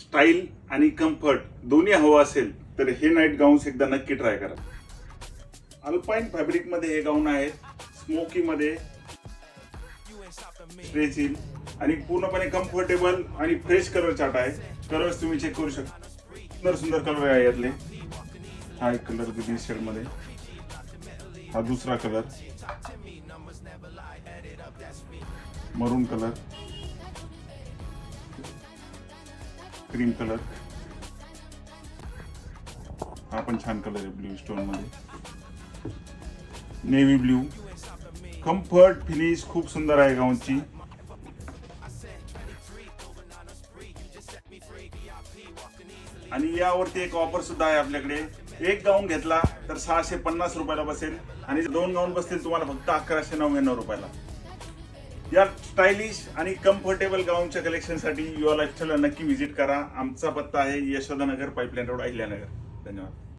Style आणि comfort दोन्ही हवं असेल तर हे नाईट गाऊन्स एकदा नक्की ट्राय करा. अल्पाईन फॅब्रिक मध्ये हे गाऊन आहेत. स्मोकी मध्ये स्ट्रेचिंग आणि पूर्णपणे कम्फर्टेबल आणि फ्रेश कलर चार्ट आहे. कलर्स तुम्ही चेक करू शकता. सुंदर सुंदर कलर आहे यातले. हा एक कलर ग्रीन शेड मध्ये, हा दुसरा कलर मरून कलर, क्रीम कलर, हा पण छान कलर आहे ब्ल्यू स्टोन मध्ये, नेव्ही ब्ल्यू. कम्फर्ट फिनिश खूप सुंदर आहे गाऊनची. आणि यावरती एक ऑफर सुद्धा आहे आपल्याकडे. एक गाऊन घेतला तर 650 रुपयाला बसेल आणि 2 गाऊन बसतील तुम्हाला फक्त 1199 रुपयाला. या स्टायलिश आणि कम्फर्टेबल गाऊनच्या कलेक्शनसाठी युवा लाईफस्टाईलला नक्की व्हिजिट करा. आमचा पत्ता आहे यशोदानगर, पाईपलाईन रोड, अहिल्यानगर. धन्यवाद.